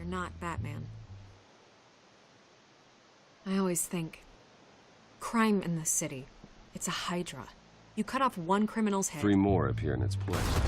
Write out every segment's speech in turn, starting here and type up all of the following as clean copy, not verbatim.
You're not Batman. I always think, crime in the city. It's a hydra. You cut off one criminal's head. 3 more appear in its place.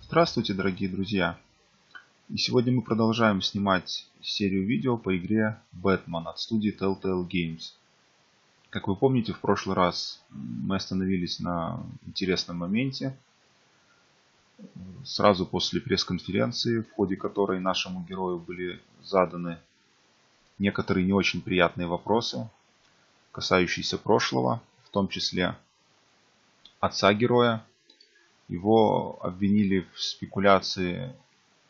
Здравствуйте, дорогие друзья! И сегодня мы продолжаем снимать серию видео по игре Batman от студии Telltale Games. Как вы помните, в прошлый раз мы остановились на интересном моменте. Сразу после пресс-конференции, в ходе которой нашему герою были заданы некоторые не очень приятные вопросы, касающиеся прошлого, в том числе отца героя. Его обвинили в спекуляции,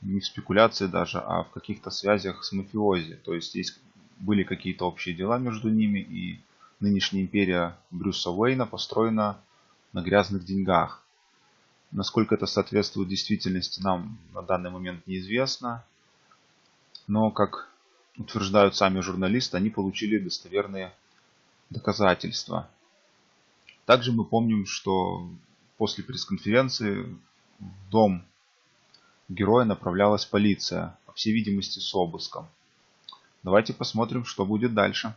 не в спекуляции даже, а в каких-то связях с мафиози. То есть были какие-то общие дела между ними, и нынешняя империя Брюса Уэйна построена на грязных деньгах. Насколько это соответствует действительности, нам на данный момент неизвестно. Но, как утверждают сами журналисты, они получили достоверные доказательства. Также мы помним, что после пресс-конференции в дом героя направлялась полиция, по всей видимости, с обыском. Давайте посмотрим, что будет дальше.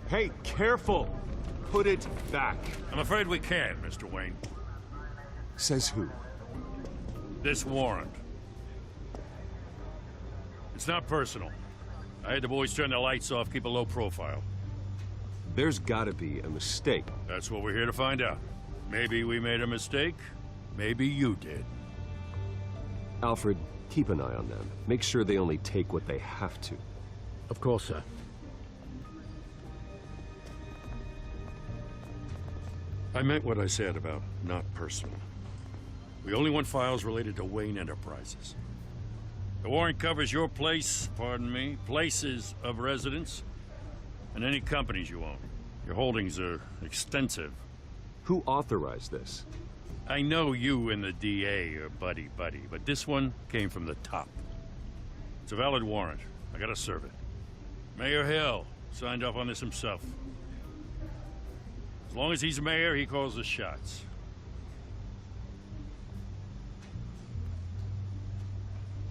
Hey, careful! Put it back. I'm afraid we can't, Mr. Wayne. Says who? This warrant. It's not personal. I had the boys turn the lights off, keep a low profile. There's gotta be a mistake. That's what we're here to find out. Maybe we made a mistake. Maybe you did. Alfred, keep an eye on them. Make sure they only take what they have to. Of course, sir. I meant what I said about not personal. We only want files related to Wayne Enterprises. The warrant covers your place, pardon me, places of residence, and any companies you own. Your holdings are extensive. Who authorized this? I know you and the DA are buddy-buddy, but this one came from the top. It's a valid warrant. I gotta serve it. Mayor Hill signed off on this himself. As long as he's mayor, he calls the shots.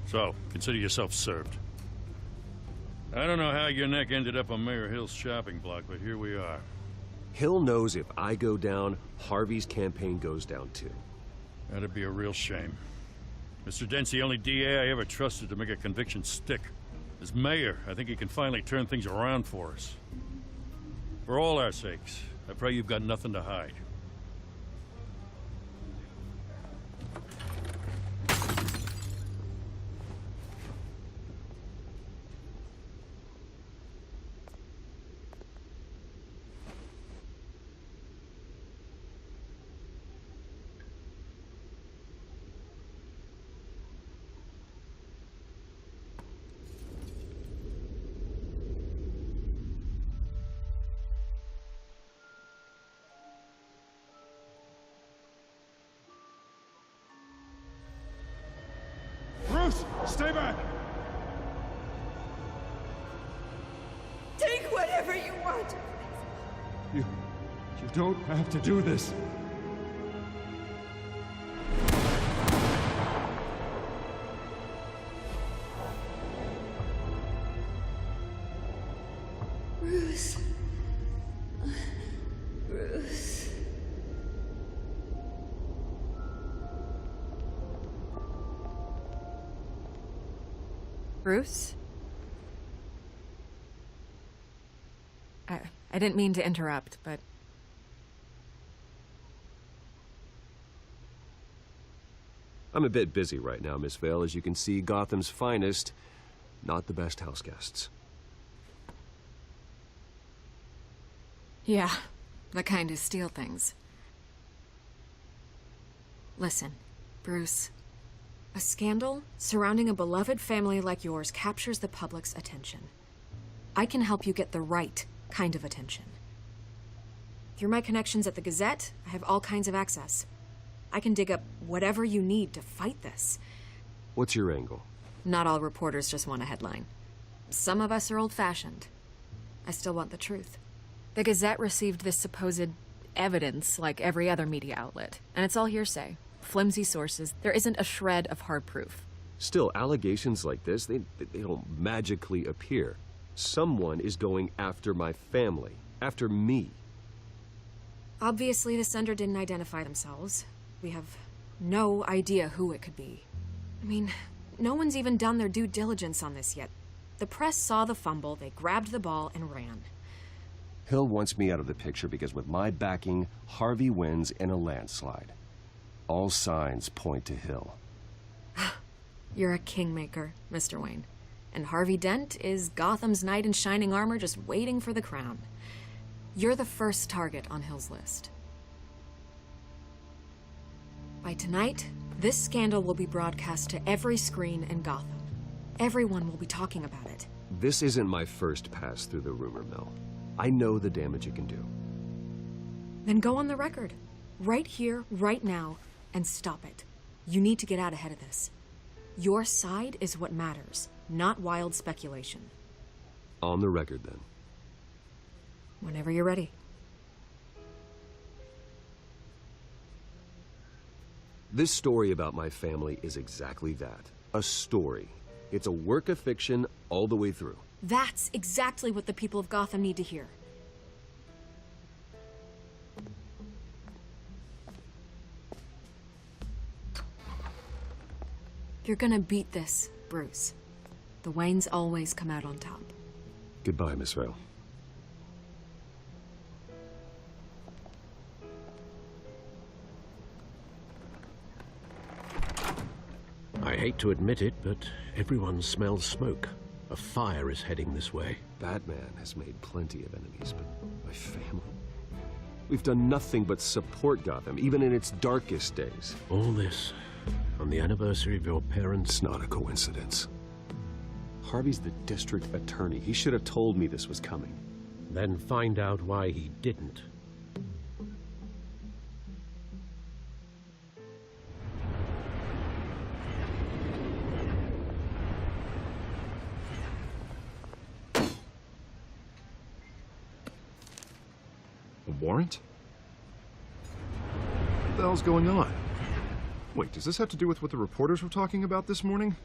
So, consider yourself served. I don't know how your neck ended up on Mayor Hill's shopping block, but here we are. Hill knows if I go down, Harvey's campaign goes down too. That'd be a real shame. Mr. Dent's the only DA I ever trusted to make a conviction stick. As mayor, I think he can finally turn things around for us. For all our sakes, I pray you've got nothing to hide. Stay back! don't have to do this. Bruce. Bruce. Bruce? I didn't mean to interrupt, but... I'm a bit busy right now, Miss Vale. As you can see, Gotham's finest, not the best house guests. Yeah, the kind who steal things. Listen, Bruce. A scandal surrounding a beloved family like yours captures the public's attention. I can help you get the right kind of attention. Through my connections at the Gazette, I have all kinds of access. I can dig up whatever you need to fight this. What's your angle? Not all reporters just want a headline. Some of us are old-fashioned. I still want the truth. The Gazette received this supposed evidence like every other media outlet, and it's all hearsay. Flimsy sources. There isn't a shred of hard proof. Still, allegations like this, they don't magically appear. Someone is going after my family, after me. Obviously, the sender didn't identify themselves. We have no idea who it could be. I mean, no one's even done their due diligence on this yet. The press saw the fumble, they grabbed the ball and ran. Hill wants me out of the picture because with my backing, Harvey wins in a landslide. All signs point to Hill. You're a kingmaker, Mr. Wayne. And Harvey Dent is Gotham's knight in shining armor just waiting for the crown. You're the first target on Hill's list. By tonight, this scandal will be broadcast to every screen in Gotham. Everyone will be talking about it. This isn't my first pass through the rumor mill. I know the damage it can do. Then go on the record. Right here, right now, and stop it. You need to get out ahead of this. Your side is what matters, not wild speculation. On the record, then. Whenever you're ready. This story about my family is exactly that. A story. It's a work of fiction all the way through. That's exactly what the people of Gotham need to hear. You're gonna beat this, Bruce. The Waynes always come out on top. Goodbye, Miss Vale. I hate to admit it, but everyone smells smoke. A fire is heading this way. Batman has made plenty of enemies, but my family... We've done nothing but support Gotham, even in its darkest days. All this on the anniversary of your parents' It's not a coincidence. Harvey's the district attorney. He should have told me this was coming. Then find out why he didn't. A warrant? What the hell's going on? Wait, does this have to do with what the reporters were talking about this morning?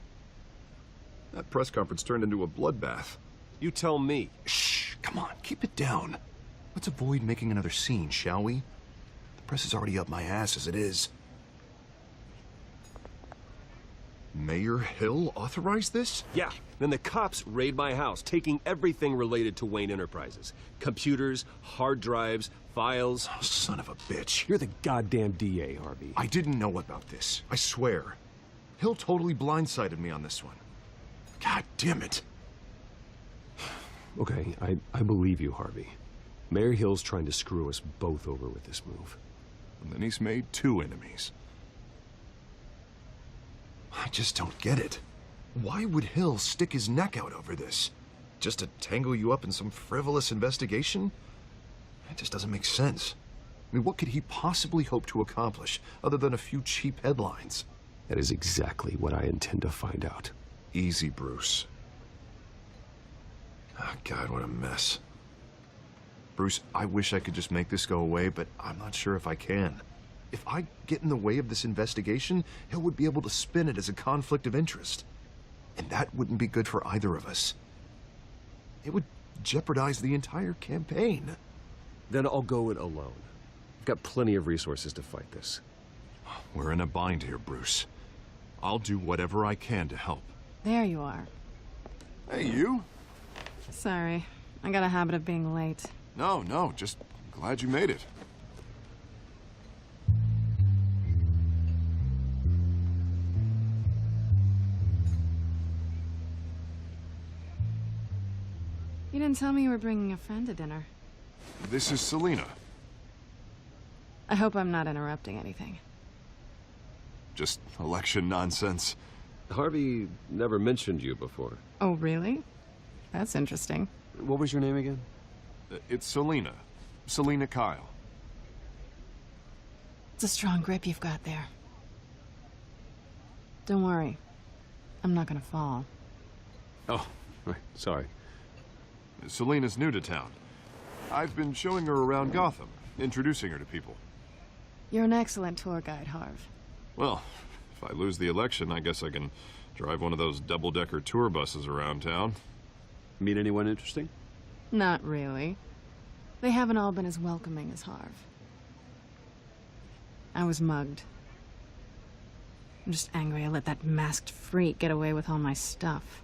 That press conference turned into a bloodbath. You tell me. Shh, come on, keep it down. Let's avoid making another scene, shall we? The press is already up my ass as it is. Mayor Hill authorized this? Yeah, then the cops raid my house, taking everything related to Wayne Enterprises. Computers, hard drives, files. Oh, son of a bitch. You're the goddamn DA, Harvey. I didn't know about this. I swear. Hill totally blindsided me on this one. God damn it. Okay, I believe you, Harvey. Mayor Hill's trying to screw us both over with this move. And then he's made 2 enemies. I just don't get it. Why would Hill stick his neck out over this? Just to tangle you up in some frivolous investigation? It just doesn't make sense. I mean, what could he possibly hope to accomplish other than a few cheap headlines? That is exactly what I intend to find out. Easy, Bruce. Oh, God, what a mess. Bruce, I wish I could just make this go away, but I'm not sure if I can. If I get in the way of this investigation, Hill would be able to spin it as a conflict of interest. And that wouldn't be good for either of us. It would jeopardize the entire campaign. Then I'll go it alone. I've got plenty of resources to fight this. We're in a bind here, Bruce. I'll do whatever I can to help. There you are. Hey, you? Sorry, I got a habit of being late. No, just glad you made it. You didn't tell me you were bringing a friend to dinner. This is Selena. I hope I'm not interrupting anything. Just election nonsense. Harvey never mentioned you before. Oh, really? That's interesting. What was your name again? It's Selena. Selena Kyle. It's a strong grip you've got there. Don't worry. I'm not gonna fall. Oh, right, sorry. Selena's new to town. I've been showing her around Gotham, introducing her to people. You're an excellent tour guide, Harv. Well, if I lose the election, I guess I can drive one of those double-decker tour buses around town. Meet anyone interesting? Not really. They haven't all been as welcoming as Harv. I was mugged. I'm just angry I let that masked freak get away with all my stuff.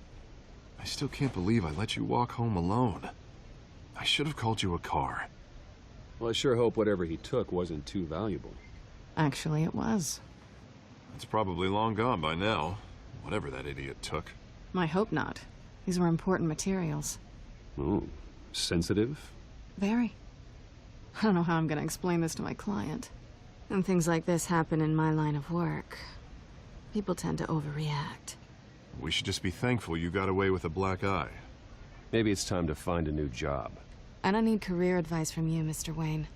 I still can't believe I let you walk home alone. I should have called you a car. Well, I sure hope whatever he took wasn't too valuable. Actually, it was. It's probably long gone by now, whatever that idiot took. I hope not. These were important materials. Ooh, sensitive? Very. I don't know how I'm gonna explain this to my client. When things like this happen in my line of work, people tend to overreact. We should just be thankful you got away with a black eye. Maybe it's time to find a new job. I don't need career advice from you, Mr. Wayne.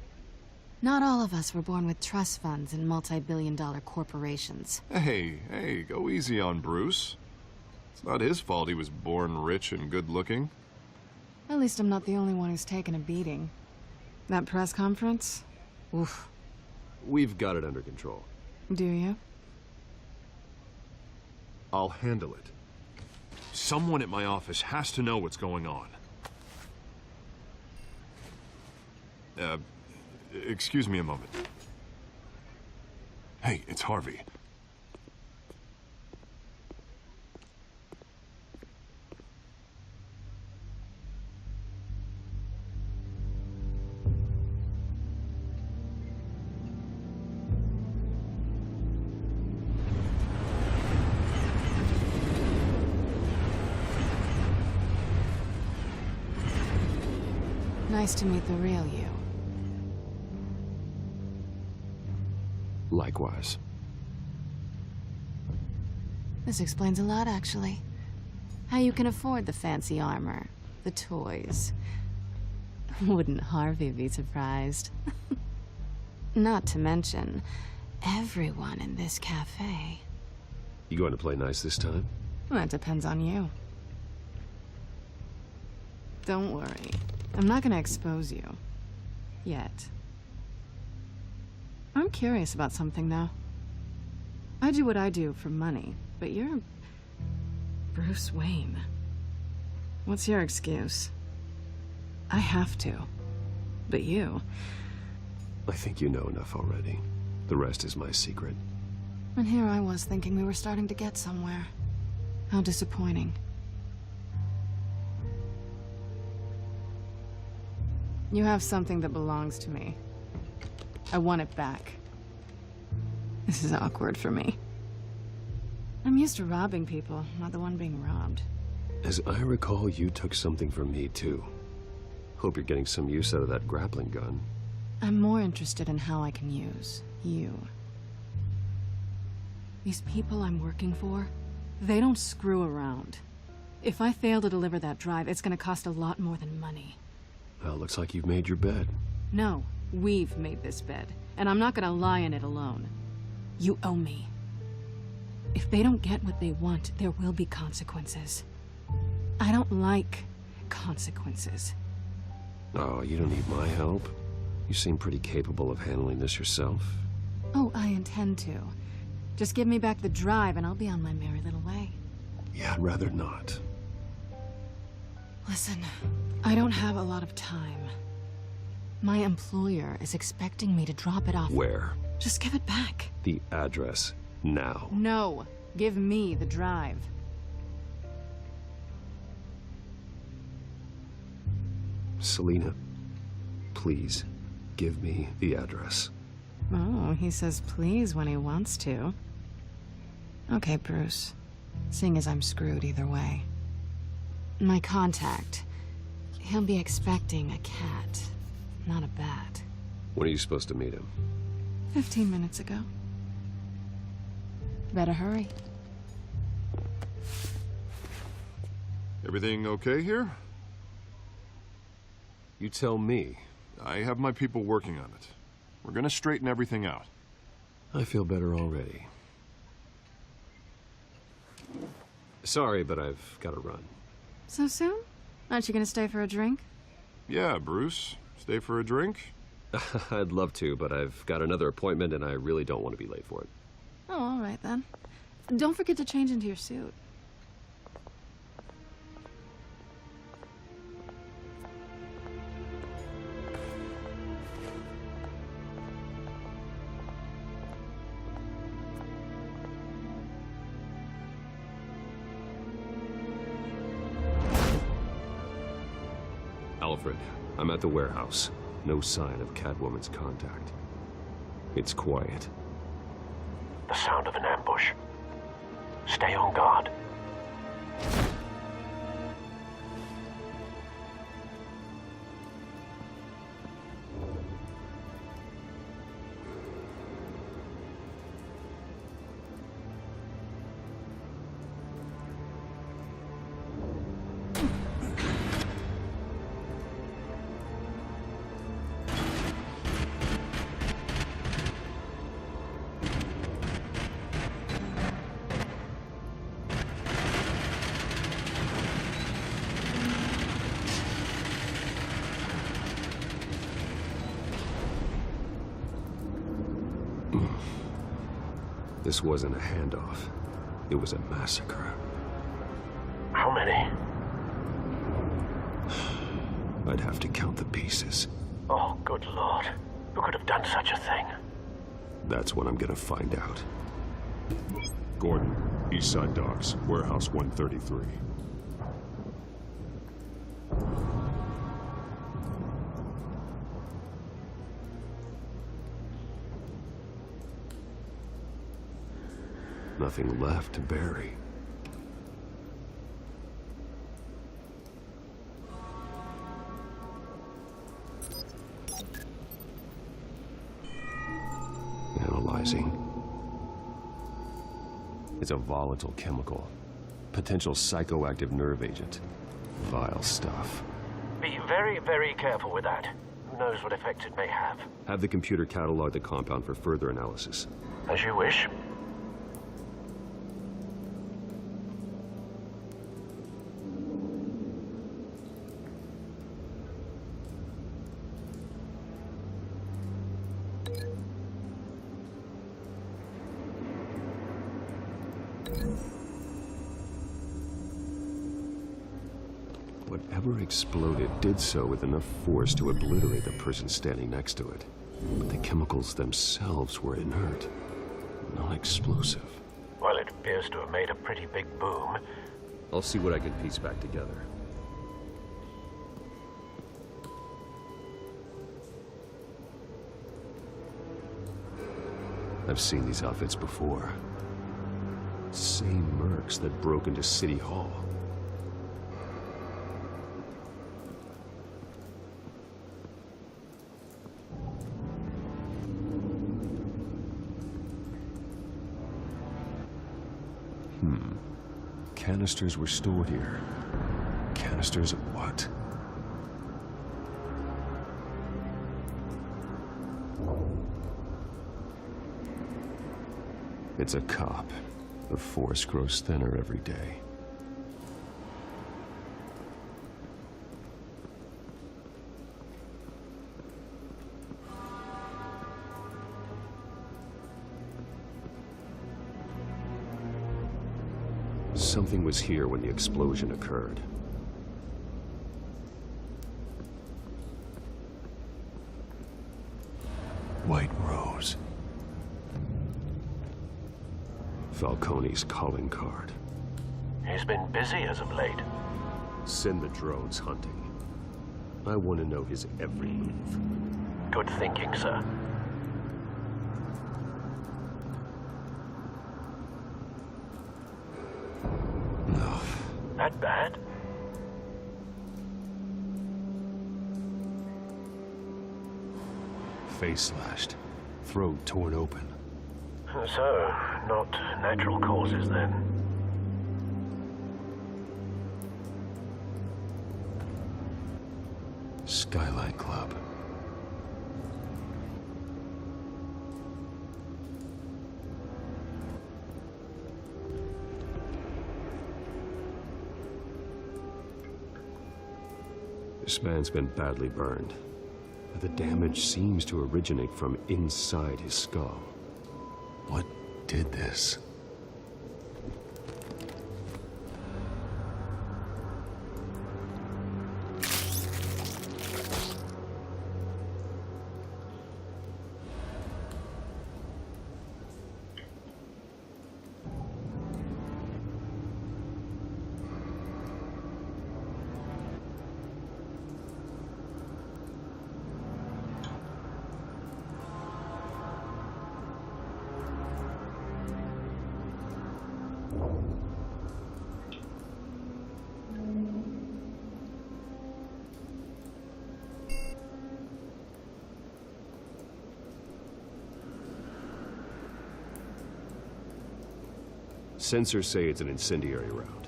Not all of us were born with trust funds and multi-billion-dollar corporations. Hey, go easy on Bruce. It's not his fault he was born rich and good-looking. At least I'm not the only one who's taken a beating. That press conference? Oof. We've got it under control. Do you? I'll handle it. Someone at my office has to know what's going on. Excuse me a moment. Hey, it's Harvey. Nice to meet the real you. Likewise. This explains a lot, actually. How you can afford the fancy armor, the toys. Wouldn't Harvey be surprised? Not to mention, everyone in this cafe. You going to play nice this time? Well, that depends on you. Don't worry. I'm not gonna expose you. Yet. I'm curious about something, though. I do what I do for money, but you're... Bruce Wayne. What's your excuse? I have to. But you... I think you know enough already. The rest is my secret. And here I was thinking we were starting to get somewhere. How disappointing. You have something that belongs to me. I want it back. This is awkward for me. I'm used to robbing people, not the one being robbed. As I recall, you took something from me, too. Hope you're getting some use out of that grappling gun. I'm more interested in how I can use you. These people I'm working for, they don't screw around. If I fail to deliver that drive, it's gonna cost a lot more than money. Well, looks like you've made your bed. No, we've made this bed, and I'm not gonna lie in it alone. You owe me. If they don't get what they want, there will be consequences. I don't like consequences. Oh, you don't need my help. You seem pretty capable of handling this yourself. Oh, I intend to. Just give me back the drive and I'll be on my merry little way. Yeah, I'd rather not. Listen, I don't have a lot of time. My employer is expecting me to drop it off. Where? Just give it back. The address, now. No, give me the drive. Selena, please, give me the address. Oh, he says please when he wants to. Okay, Bruce. Seeing as I'm screwed either way. My contact. He'll be expecting a cat, not a bat. When are you supposed to meet him? 15 minutes ago. Better hurry. Everything okay here? You tell me. I have my people working on it. We're gonna straighten everything out. I feel better already. Sorry, but I've got to run. So soon? Aren't you gonna stay for a drink? Yeah, Bruce. Stay for a drink? I'd love to, but I've got another appointment and I really don't want to be late for it. Oh, all right then. Don't forget to change into your suit. Alfred, I'm at the warehouse. No sign of Catwoman's contact. It's quiet. The sound of an ambush. Stay on guard. This wasn't a handoff. It was a massacre. How many? I'd have to count the pieces. Oh, good Lord. Who could have done such a thing? That's what I'm gonna find out. Gordon, East Side Docks, Warehouse 133. Nothing left to bury. Analyzing. It's a volatile chemical. Potential psychoactive nerve agent. Vile stuff. Be very, very careful with that. Who knows what effect it may have? Have the computer catalog the compound for further analysis. As you wish. Whatever exploded did so with enough force to obliterate the person standing next to it. But the chemicals themselves were inert, non-explosive. Well, it appears to have made a pretty big boom. I'll see what I can piece back together. I've seen these outfits before. Same mercs that broke into City Hall. Canisters were stored here. Canisters of what? It's a cop. The force grows thinner every day. Something was here when the explosion occurred. White Rose. Falcone's calling card. He's been busy as of late. Send the drones hunting. I want to know his every move. Good thinking, sir. No. That bad? Face slashed. Throat torn open. So, not natural causes then. Skyline Club. This man's been badly burned, but the damage seems to originate from inside his skull. What did this? Sensors say it's an incendiary round.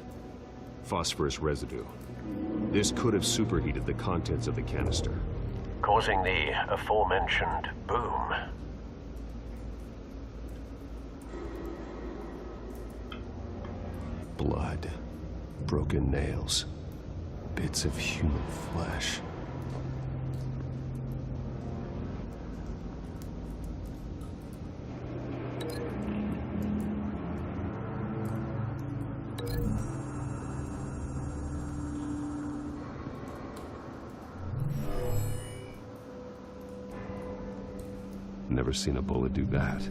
Phosphorus residue. This could have superheated the contents of the canister, Causing the aforementioned boom. Blood, broken nails, bits of human flesh. Never seen a bullet do that.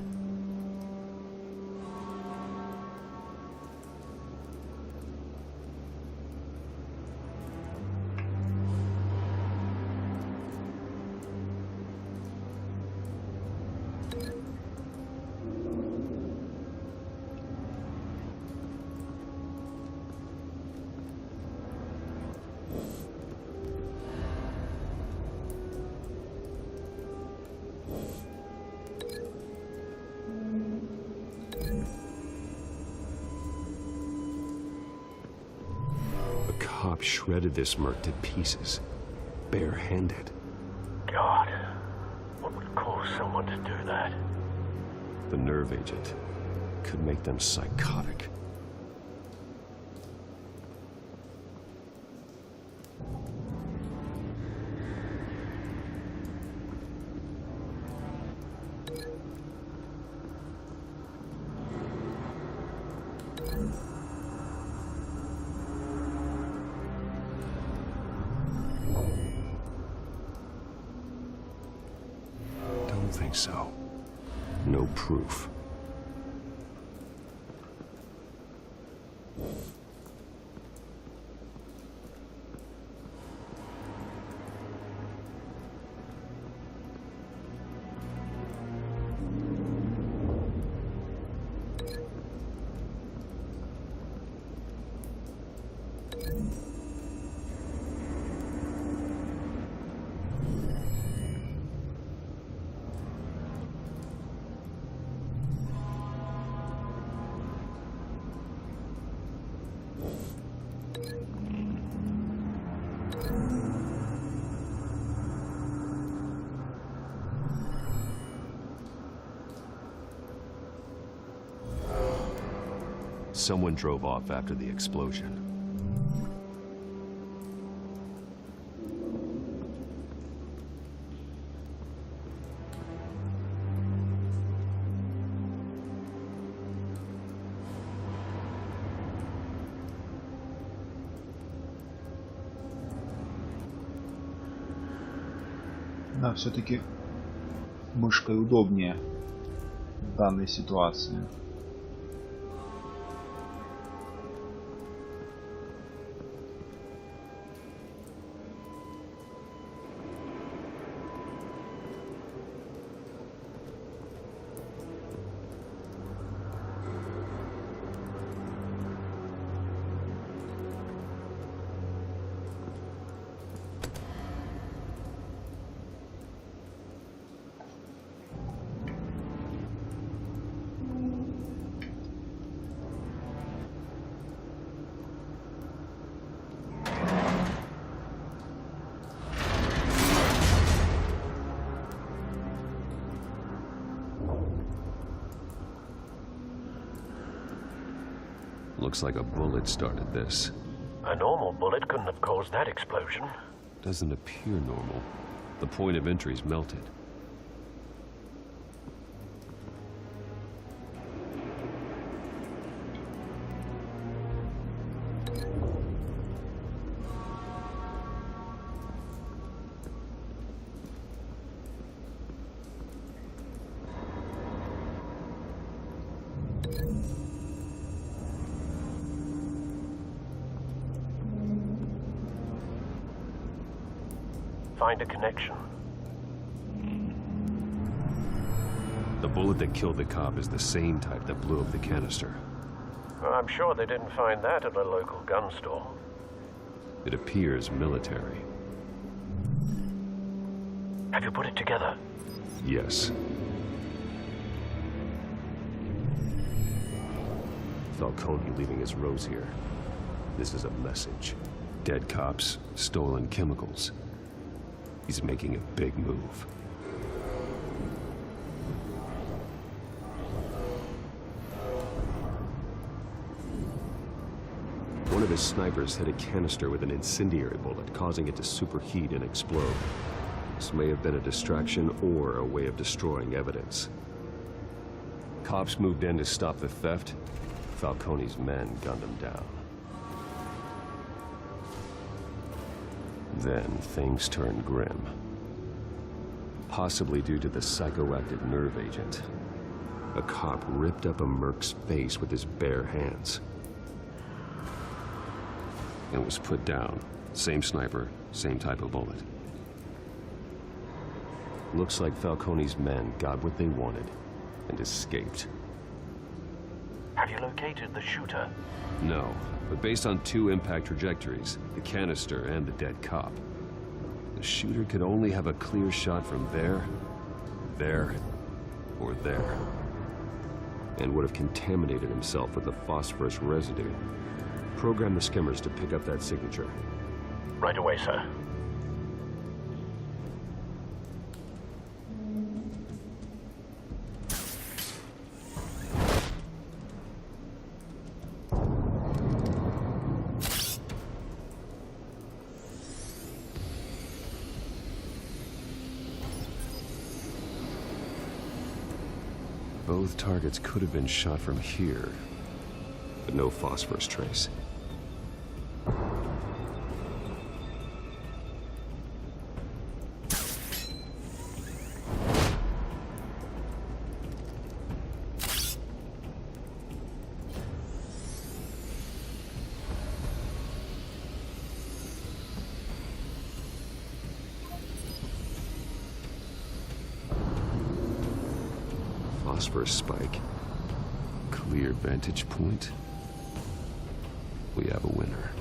Cop shredded this merc to pieces, barehanded. God, what would cause someone to do that? The nerve agent could make them psychotic. Think so. No proof. Someone drove off after the explosion. Да, все-таки мышкой удобнее в данной ситуации. Looks like a bullet started this. A normal bullet couldn't have caused that explosion. Doesn't appear normal. The point of entry's melted. Find a connection. The bullet that killed the cop is the same type that blew up the canister. I'm sure they didn't find that at a local gun store. It appears military. Have you put it together? Yes. Falcone leaving his rose here. This is a message. Dead cops, stolen chemicals. He's making a big move. One of his snipers hit a canister with an incendiary bullet, causing it to superheat and explode. This may have been a distraction or a way of destroying evidence. Cops moved in to stop the theft. Falcone's men gunned him down. Then things turned grim. Possibly due to the psychoactive nerve agent. A cop ripped up a merc's face with his bare hands. And was put down. Same sniper, same type of bullet. Looks like Falcone's men got what they wanted and escaped. Have you located the shooter? No, but based on two impact trajectories, the canister and the dead cop, the shooter could only have a clear shot from there, or there, and would have contaminated himself with the phosphorus residue. Program the skimmers to pick up that signature. Right away, sir. Both targets could have been shot from here, but no phosphorus trace. Phosphorus spike. Clear vantage point. We have a winner.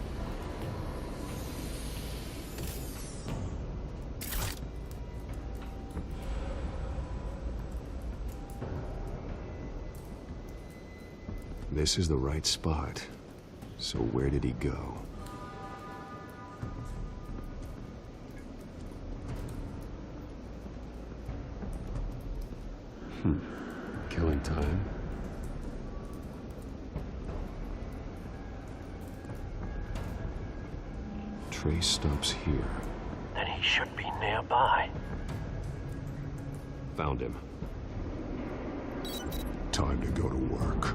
This is the right spot. So where did he go? Killing time. Trace stops here. Then he should be nearby. Found him. Time to go to work.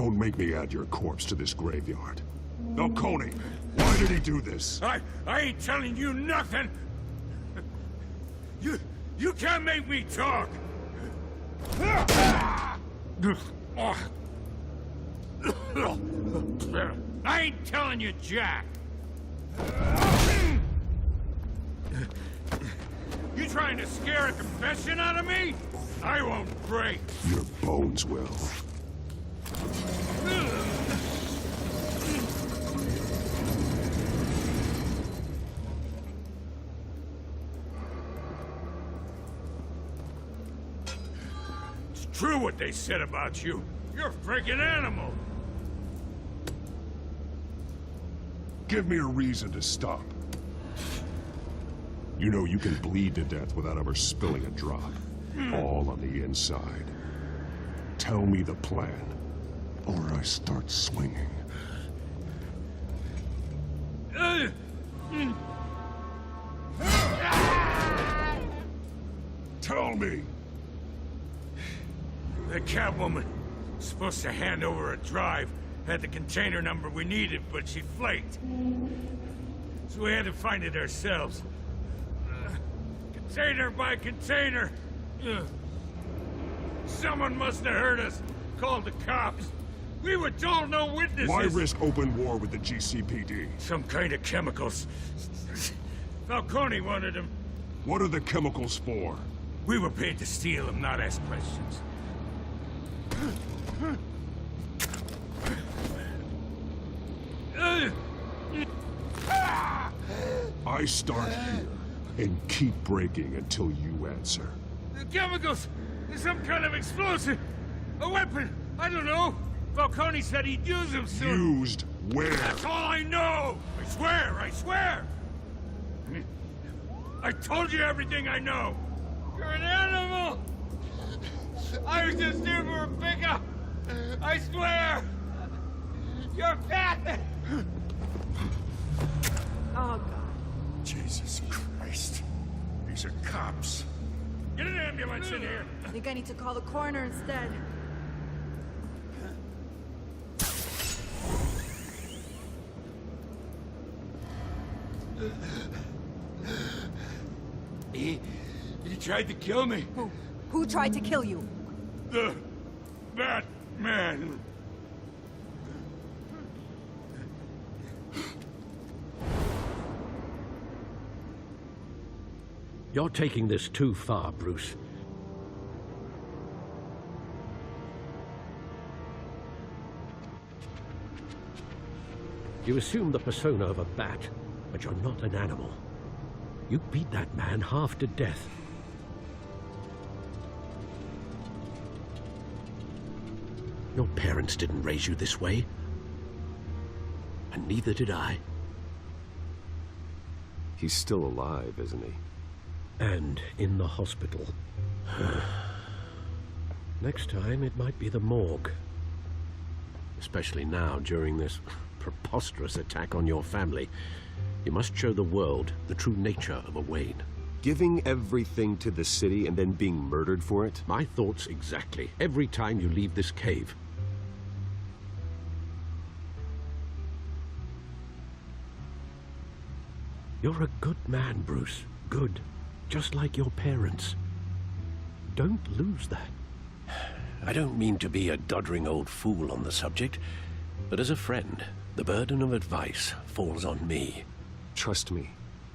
Don't make me add your corpse to this graveyard. Falcone, why did he do this? I ain't telling you nothing! You can't make me talk! I ain't telling you jack! You trying to scare a confession out of me? I won't break! Your bones will. It's true what they said about you. You're a freaking animal! Give me a reason to stop. You know you can bleed to death without ever spilling a drop. All on the inside. Tell me the plan, or I start swinging. Tell me! The Catwoman was supposed to hand over a drive. Had the container number we needed, but she flaked. So we had to find it ourselves. Container by container. Someone must have heard us. Called the cops. We were told no witnesses. Why risk open war with the GCPD? Some kind of chemicals. Falcone wanted them. What are the chemicals for? We were paid to steal them, not ask questions. I start here and keep breaking until you answer. The chemicals! There's some kind of explosive! A weapon! I don't know! Falcone said he'd use them soon! Used where? That's all I know! I swear! I swear! I told you everything I know! You're an animal! I was just here for a pickup! I swear! You're fat! Oh, God. Jesus Christ. These are cops. Get an ambulance in here! I think I need to call the coroner instead. He tried to kill me. Who tried to kill you? The Batman. You're taking this too far, Bruce. You assume the persona of a bat, but you're not an animal. You beat that man half to death. Your parents didn't raise you this way. And neither did I. He's still alive, isn't he? And in the hospital. Next time, it might be the morgue. Especially now, during this preposterous attack on your family. You must show the world the true nature of a Wayne. Giving everything to the city and then being murdered for it? My thoughts exactly. Every time you leave this cave. You're a good man, Bruce. Good. Just like your parents. Don't lose that. I don't mean to be a doddering old fool on the subject, but as a friend, the burden of advice falls on me. Trust me,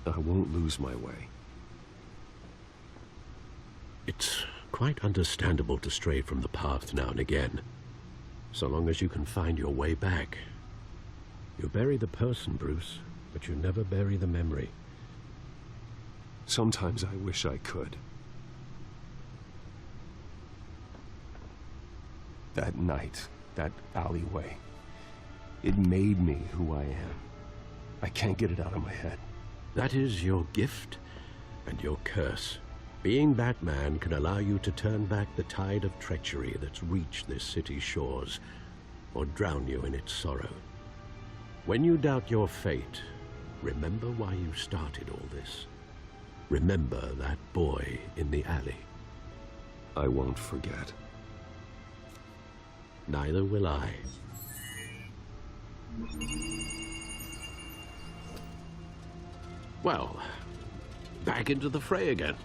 I won't lose my way. It's quite understandable to stray from the path now and again, so long as you can find your way back. You bury the person, Bruce, but you never bury the memory. Sometimes I wish I could. That night, that alleyway, it made me who I am. I can't get it out of my head. That is your gift and your curse. Being Batman can allow you to turn back the tide of treachery that's reached this city's shores, or drown you in its sorrow. When you doubt your fate, remember why you started all this. Remember that boy in the alley. I won't forget. neither will I. Well, back into the fray again.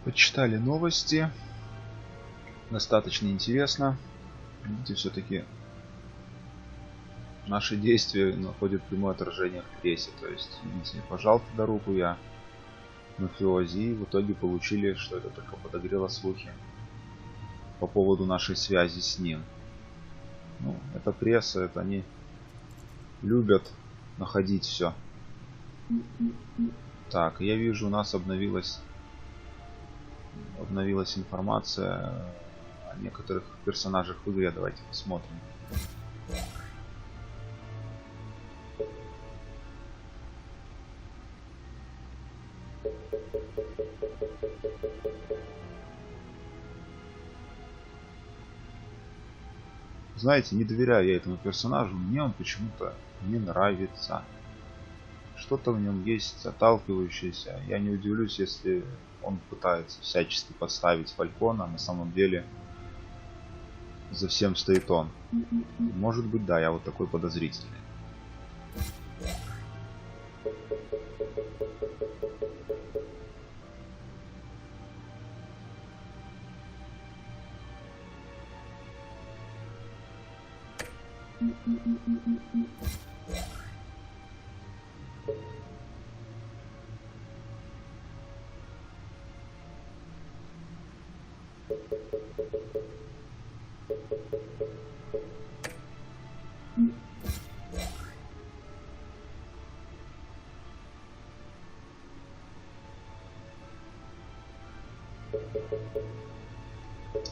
Почитали новости. Достаточно интересно. Видите, все-таки наши действия находят прямое отражение в прессе. То есть, видите, пожал туда руку я мафиози, и в итоге получили, что это только подогрело слухи по поводу нашей связи с ним. Ну, это пресса, это они любят находить все. Так, я вижу, у нас обновилась информация о некоторых персонажах в игре. Давайте посмотрим. Знаете, не доверяю я этому персонажу, мне он почему-то не нравится. Что-то в нем есть отталкивающееся. Я не удивлюсь, если он пытается всячески подставить Фалькона, а на самом деле за всем стоит он. Может быть, да, я вот такой подозрительный.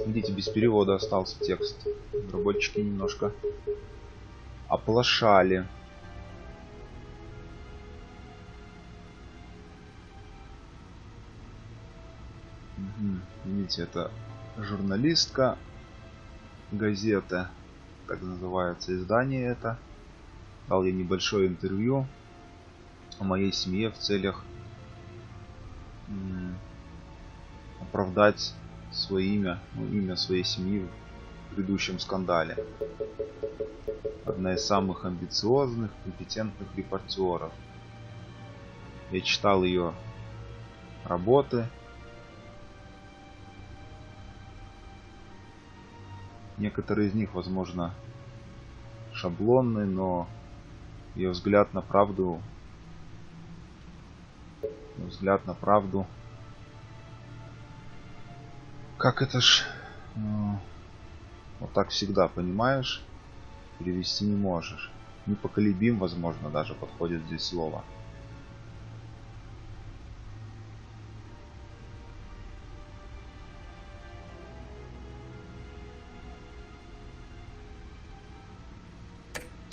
Видите, без перевода остался текст. Разработчики немножко оплошали. Видите, это журналистка газеты, так называется издание это. Дал я небольшое интервью о моей семье в целях оправдать свое имя, имя своей семьи в предыдущем скандале. Одна из самых амбициозных, компетентных репортеров. Я читал ее работы. Некоторые из них, возможно, шаблонны, но ее взгляд на правду, как это ж, вот так всегда, понимаешь, перевести не можешь. Непоколебим, возможно, даже подходит здесь слово.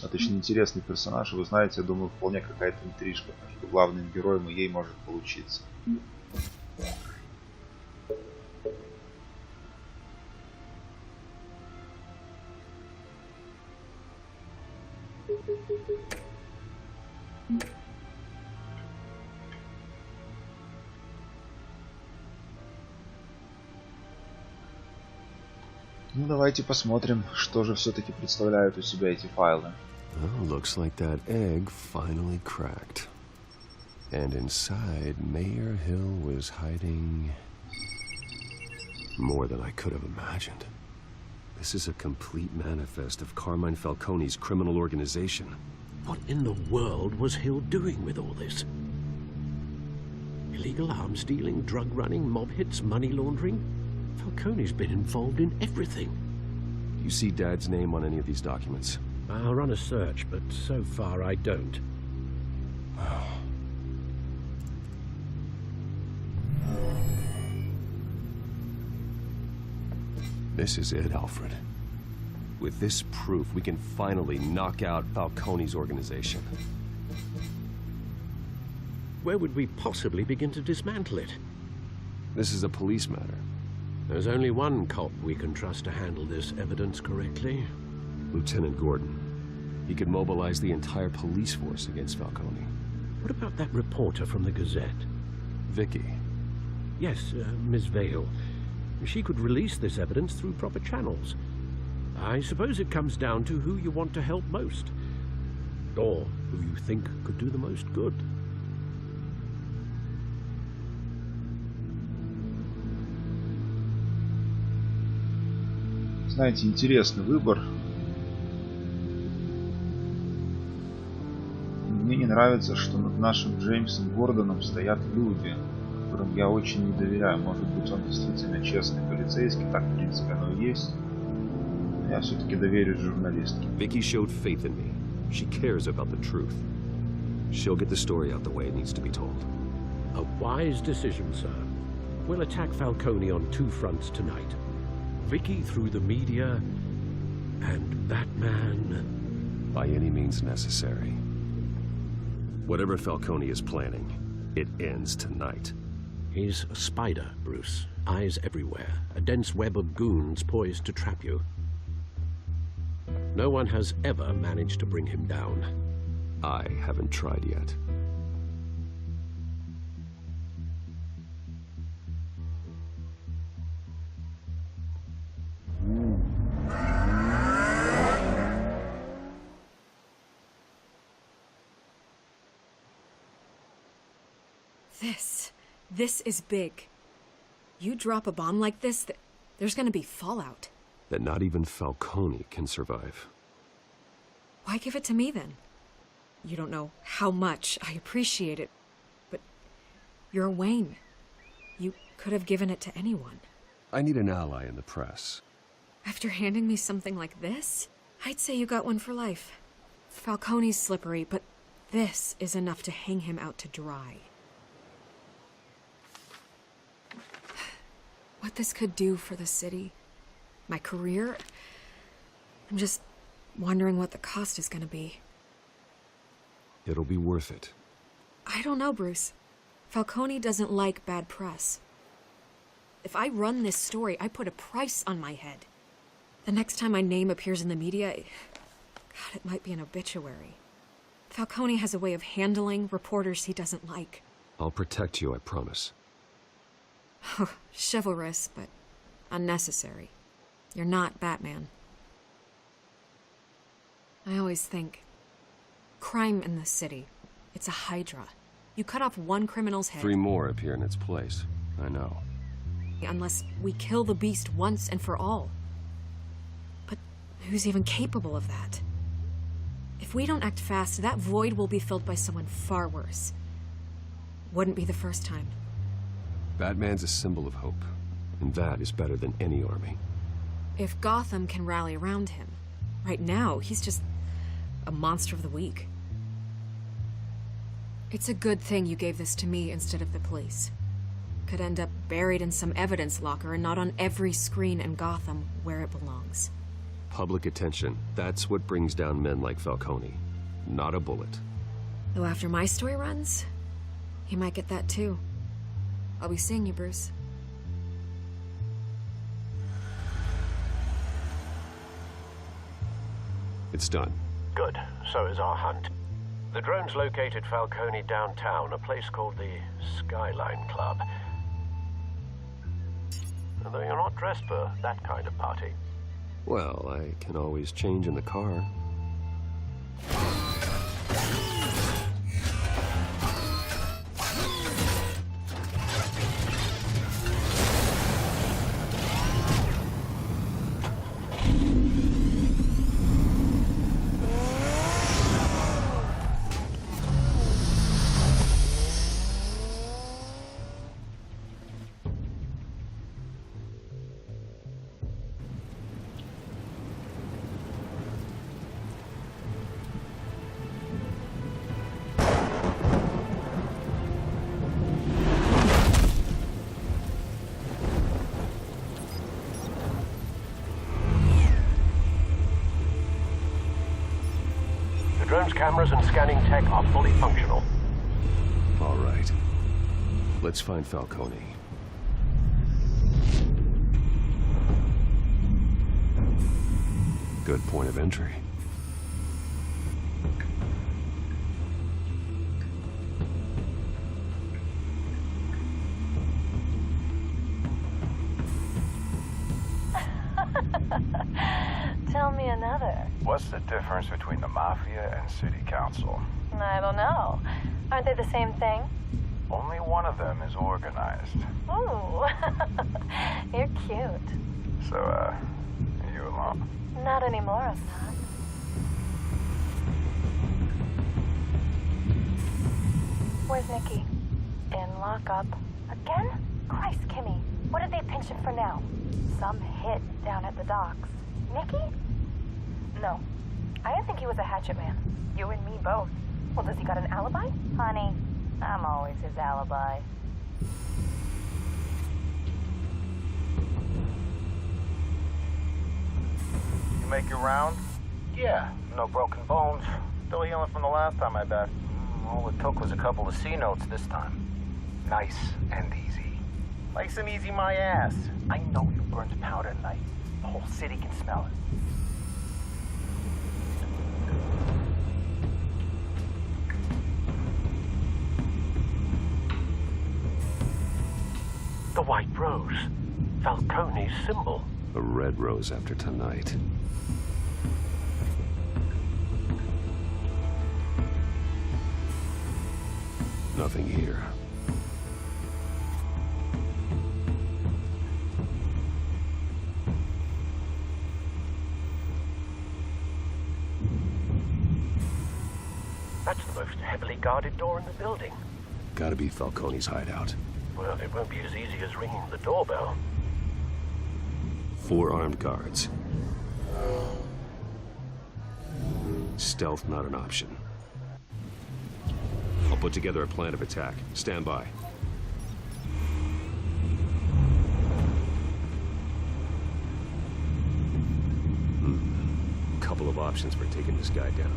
Отлично интересный персонаж, вы знаете, я думаю, вполне какая-то интрижка между главным героем и ей может получиться. Ну, давайте посмотрим, что же все-таки представляют у себя эти файлы. Well, looks like that egg finally cracked. And inside, Mayor Hill was hiding more than I could have imagined. This is a complete manifest of Carmine Falcone's criminal organization. What in the world was Hill doing with all this? Illegal arms dealing, drug running, mob hits, money laundering? Falcone's been involved in everything. Do you see Dad's name on any of these documents? I'll run a search, but so far I don't. This is it, Alfred. With this proof, we can finally knock out Falcone's organization. Where would we possibly begin to dismantle it? This is a police matter. There's only one cop we can trust to handle this evidence correctly. Lieutenant Gordon. He could mobilize the entire police force against Falcone. What about that reporter from the Gazette? Vicky. Yes, Miss Vale. She could release this evidence through proper channels. I suppose it comes down to who you want to help most. Or who you think could do the most good. Знаете, интересный выбор. Мне не нравится, что над нашим Джеймсом Гордоном стоят люди, которым я очень не доверяю. Может быть, он действительно честный полицейский, так в принципе оно и есть. Но я все-таки доверюсь журналистке. Vicky showed faith in me. She cares about the truth. She'll get the story out the way it needs to be told. A wise decision, sir. We'll attack Falcone on two fronts tonight. Vicky through the media, and Batman... By any means necessary. Whatever Falcone is planning, it ends tonight. He's a spider, Bruce. Eyes everywhere. A dense web of goons poised to trap you. No one has ever managed to bring him down. I haven't tried yet. This is big. You drop a bomb like this, there's gonna be fallout. That not even Falcone can survive. Why give it to me then? You don't know how much I appreciate it, but you're Wayne. You could have given it to anyone. I need an ally in the press. After handing me something like this, I'd say you got one for life. Falcone's slippery, but this is enough to hang him out to dry. What this could do for the city, my career, I'm just wondering what the cost is gonna be. It'll be worth it. I don't know, Bruce. Falcone doesn't like bad press. If I run this story, I put a price on my head. The next time my name appears in the media, God, it might be an obituary. Falcone has a way of handling reporters he doesn't like. I'll protect you, I promise. Chivalrous, but unnecessary. You're not Batman. I always think, crime in the city, it's a hydra. You cut off one criminal's head... 3 more appear in its place. I know. Unless we kill the beast once and for all. But who's even capable of that? If we don't act fast, that void will be filled by someone far worse. Wouldn't be the first time. Batman's a symbol of hope, and that is better than any army. If Gotham can rally around him, right now he's just a monster of the week. It's a good thing you gave this to me instead of the police. Could end up buried in some evidence locker and not on every screen in Gotham where it belongs. Public attention, that's what brings down men like Falcone. Not a bullet. Though after my story runs, he might get that too. I'll be seeing you, Bruce. It's done. Good. So is our hunt. The drones located Falcone downtown, a place called the Skyline Club. Although you're not dressed for that kind of party. Well, I can always change in the car. The drone's cameras and scanning tech are fully functional. All right. Let's find Falcone. Good point of entry. Tell me another. What's the difference between the Mafia and City Council? I don't know. Aren't they the same thing? Only one of them is organized. Ooh, you're cute. So, are you alone? Not anymore, I'm not. Where's Nikki? In lockup. Again? Christ, Kimmy. What did they pinch him for now? Some hit down at the docks. Nikki? No. I didn't think he was a hatchet man. You and me both. Well, does he got an alibi? Honey, I'm always his alibi. You make your round? Yeah, no broken bones. Still healing from the last time I bet. All it took was a couple of C notes this time. Nice and easy. Nice and easy my ass. I know you burned powder tonight. The whole city can smell it. The white rose. Falcone's symbol. A red rose after tonight. Nothing here. That's the most heavily guarded door in the building. Gotta be Falcone's hideout. Well, it won't be as easy as ringing the doorbell. 4 armed guards. Stealth not an option. I'll put together a plan of attack. Stand by. Couple of options for taking this guy down.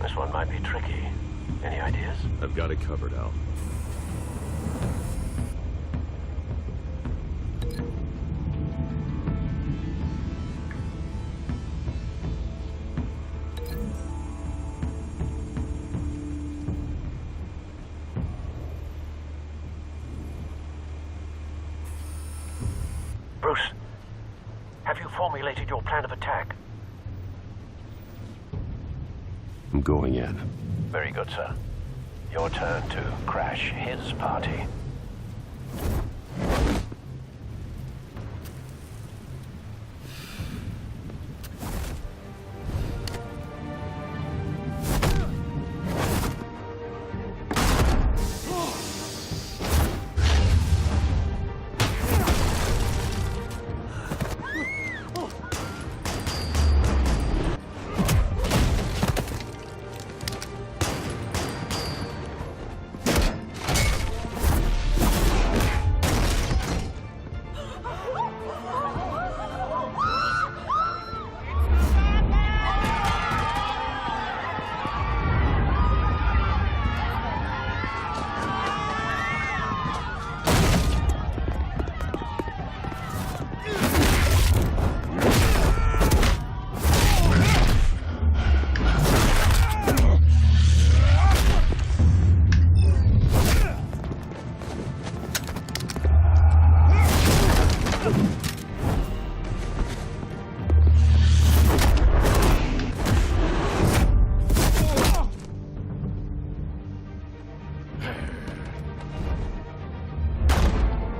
This one might be tricky. Any ideas? I've got it covered, Al. formulated your plan of attack? I'm going in. Very good, sir. Your turn to crash his party.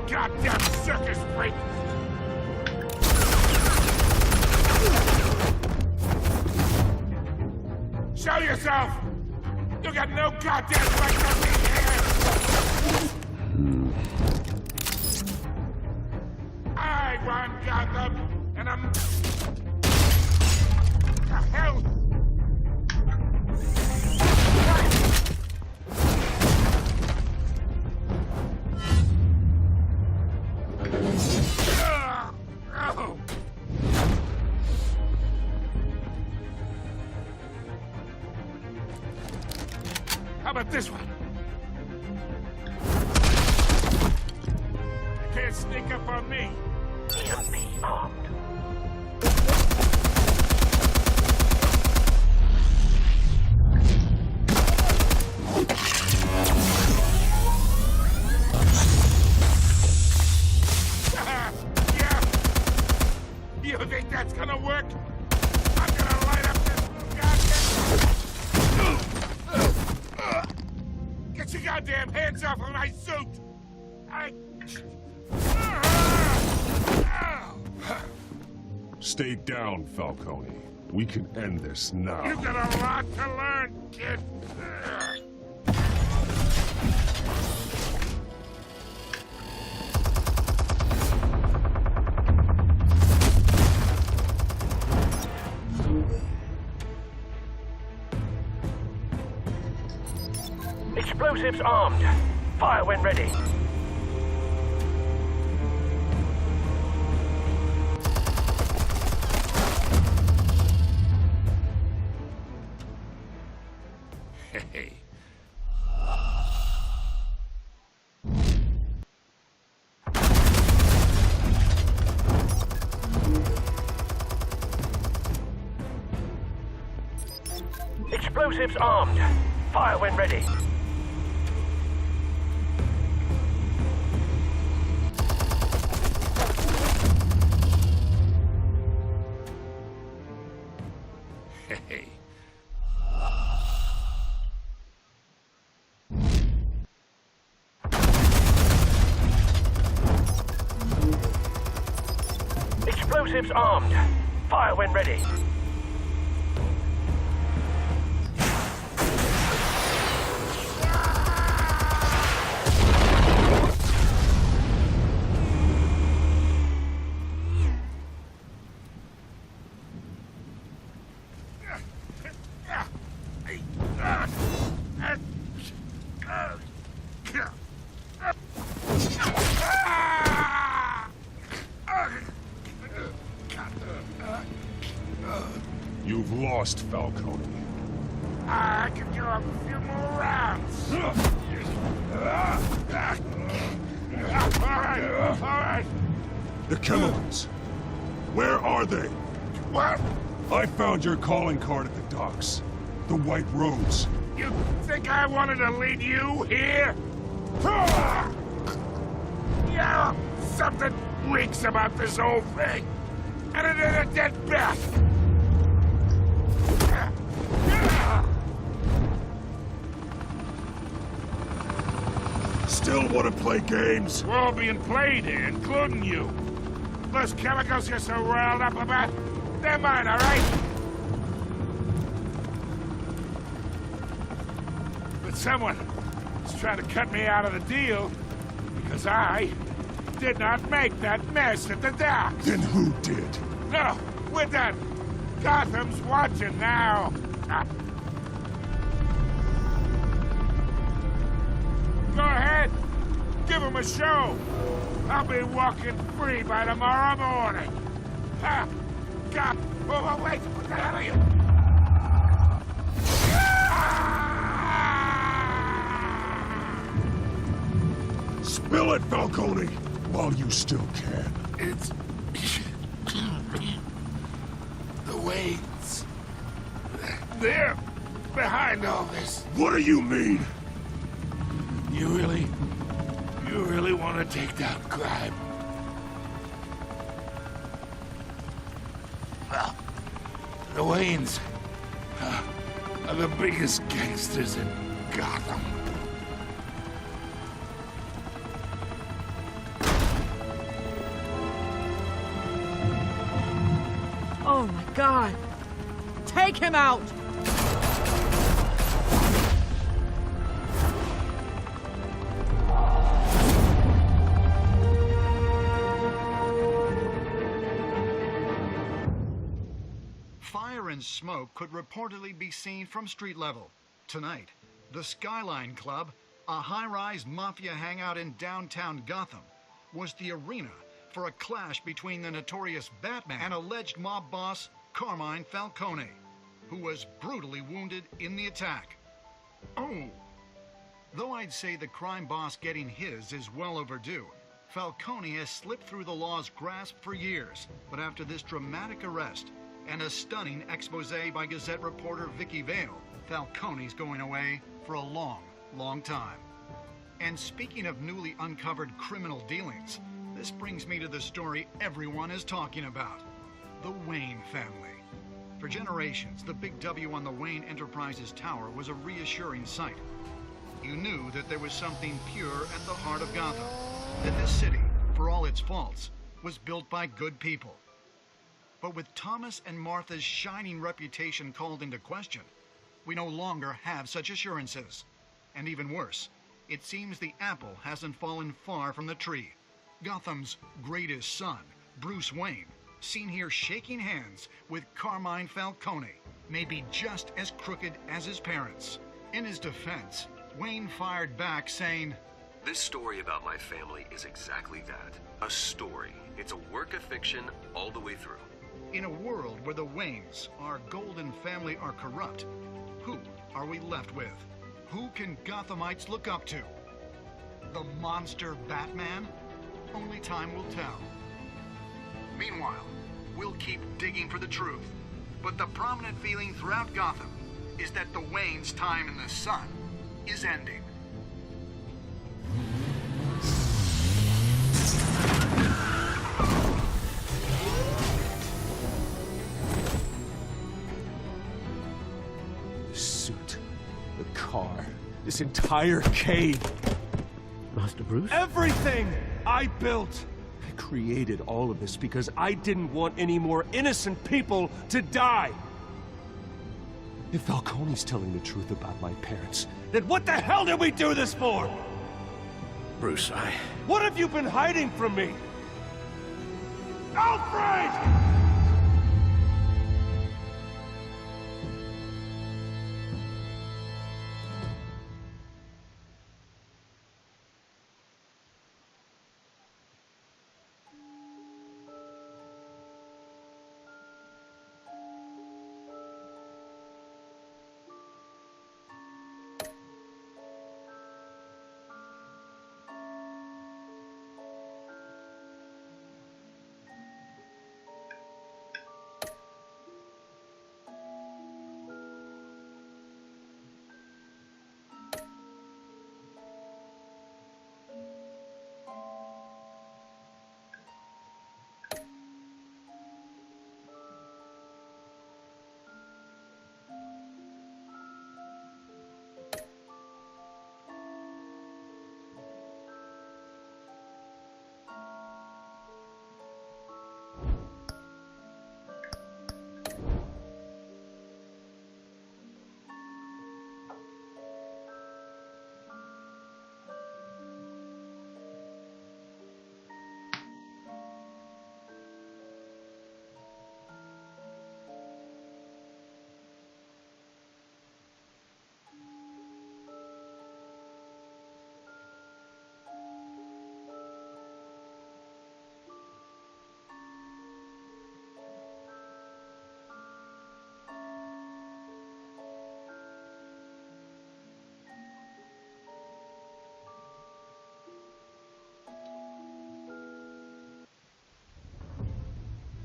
Goddamn circus freak! Show yourself! You got no goddamn right to be here! I run Gotham, and I'm... The hell? How about this one? You can't sneak up on me. EMP armed. Yeah. You think that's gonna work? I'm gonna light up this goddamn... Get your goddamn hands off of my suit! Stay down, Falcone. We can end this now. You got a lot to learn, kid. Explosives armed. Fire when ready. Hey. Explosives armed. Fire when ready. Hey. Explosives armed. Fire when ready. You've lost, Falcone. I can do a few more rounds. All right. The chemicals. Where are they? What? I found your calling card at the docks. The White Rose. You think I wanted to lead you here? Yeah, something reeks about this whole thing. And another dead bat! Still want to play games? We're all being played here, including you. Those chemicals you're so riled up about, they're mine, all right? But someone is trying to cut me out of the deal because I did not make that mess at the docks. Then who did? No, we're done. Gotham's watching now. Go ahead. Give him a show. I'll be walking free by tomorrow morning. Ha! God! Oh, wait! What the hell are you? Spill it, Falcone, while you still can. It's... the Waynes. They're behind all this. What do you mean? You really want to take down crime? Well, the Waynes are the biggest gangsters in Gotham. Oh my God! Take him out! Fire and smoke could reportedly be seen from street level. Tonight, the Skyline Club, a high-rise mafia hangout in downtown Gotham, was the arena for a clash between the notorious Batman and alleged mob boss Carmine Falcone, who was brutally wounded in the attack. Oh! Though I'd say the crime boss getting his is well overdue, Falcone has slipped through the law's grasp for years, but after this dramatic arrest and a stunning expose by Gazette reporter Vicky Vale, Falcone's going away for a long, long time. And speaking of newly uncovered criminal dealings, this brings me to the story everyone is talking about. The Wayne family. For generations, the big W on the Wayne Enterprises tower was a reassuring sight. You knew that there was something pure at the heart of Gotham. That this city, for all its faults, was built by good people. But with Thomas and Martha's shining reputation called into question, we no longer have such assurances. And even worse, it seems the apple hasn't fallen far from the tree. Gotham's greatest son, Bruce Wayne, seen here shaking hands with Carmine Falcone, may be just as crooked as his parents. In his defense, Wayne fired back saying, "This story about my family is exactly that. A story. It's a work of fiction all the way through." In a world where the Waynes, our golden family, are corrupt, who are we left with? Who can Gothamites look up to? The monster Batman? Only time will tell. Meanwhile, we'll keep digging for the truth. But the prominent feeling throughout Gotham is that the Waynes' time in the sun is ending. The suit, the car, this entire cave. Master Bruce? Everything I built. I created all of this because I didn't want any more innocent people to die. If Falcone's telling the truth about my parents, then what the hell did we do this for? Bruce, What have you been hiding from me? Alfred!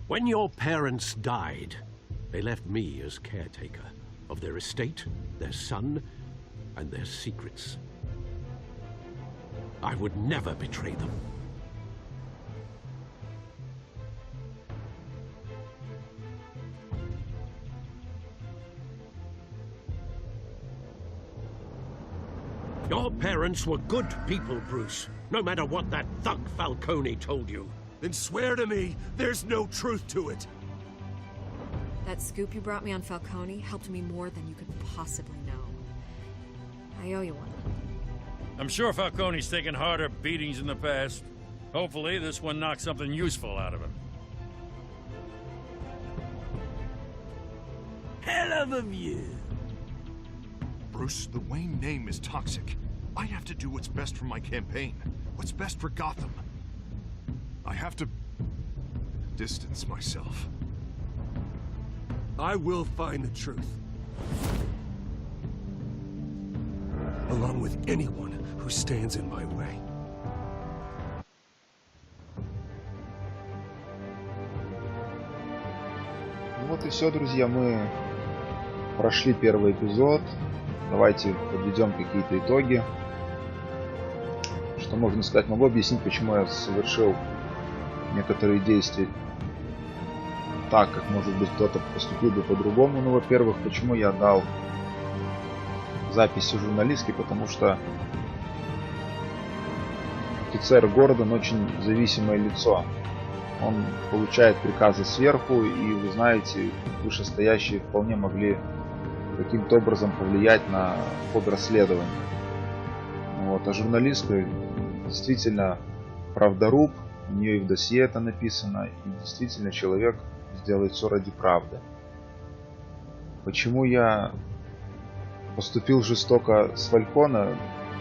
When your parents died, they left me as caretaker of their estate, their son, and their secrets. I would never betray them. Your parents were good people, Bruce, no matter what that thug Falcone told you. Then swear to me there's no truth to it. That scoop you brought me on Falcone helped me more than you could possibly know. I owe you one. I'm sure Falcone's taken harder beatings in the past. Hopefully, this one knocks something useful out of him. Hell of a view. Bruce, the Wayne name is toxic. I have to do what's best for my campaign. What's best for Gotham. I have to distance myself. I will find the truth. Along with anyone who stands in my way. Вот и все, друзья, мы прошли первый эпизод. Давайте подведем какие-то итоги. Что можно сказать? Могу объяснить, почему я совершил некоторые действия так, как, может быть, кто-то поступил бы по-другому. Ну, во-первых, почему я дал записи журналистки, потому что офицер Гордон очень зависимое лицо. Он получает приказы сверху, и, вы знаете, вышестоящие вполне могли каким-то образом повлиять на ход расследования. Вот. А журналистка действительно правдоруб, у нее и в досье это написано, и действительно человек сделает все ради правды. Почему я поступил жестоко с Фальконе?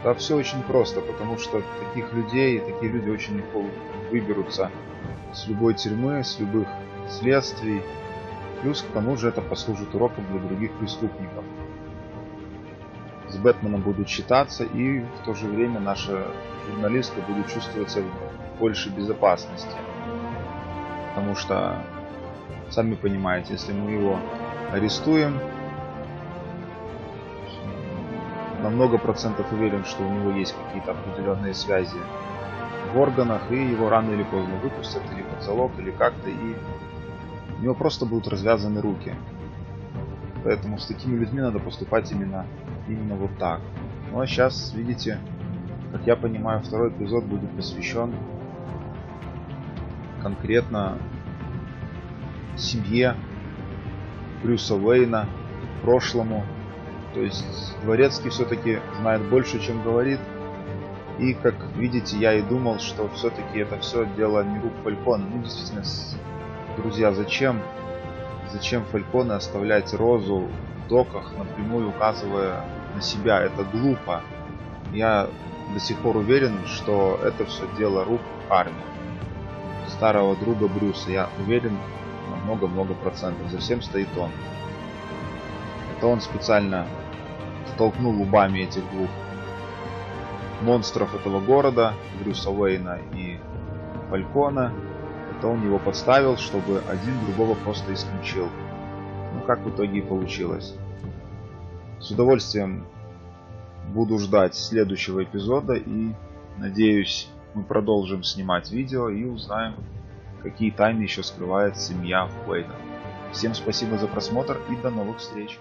Да все очень просто, потому что таких людей, такие люди очень легко выберутся с любой тюрьмы, с любых следствий. Плюс к тому же это послужит уроком для других преступников. С Бэтменом будут считаться, и в то же время наша журналистка будет чувствовать себя в большей безопасности. Потому что, сами понимаете, если мы его арестуем, на много процентов уверен, что у него есть какие-то определенные связи в органах, и его рано или поздно выпустят, или под залог, или как-то, и у него просто будут развязаны руки. Поэтому с такими людьми надо поступать именно вот так. Ну а сейчас, видите, как я понимаю, второй эпизод будет посвящен конкретно семье Брюса Уэйна, прошлому. То есть Дворецкий все-таки знает больше, чем говорит. И, как видите, я и думал, что все-таки это все дело не рук Фальконе. Ну, действительно, друзья, зачем Фальконе оставлять Розу в доках, напрямую указывая на себя? Это глупо. Я до сих пор уверен, что это все дело рук Харви, старого друга Брюса. Я уверен на много-много процентов. За всем стоит он. Это он специально столкнул лбами этих двух монстров этого города, Брюса Уэйна и Фальконе. Это он его подставил, чтобы один другого просто исключил. Ну, как в итоге и получилось. С удовольствием буду ждать следующего эпизода и, надеюсь, мы продолжим снимать видео и узнаем, какие тайны еще скрывает семья Уэйна. Всем спасибо за просмотр и до новых встреч!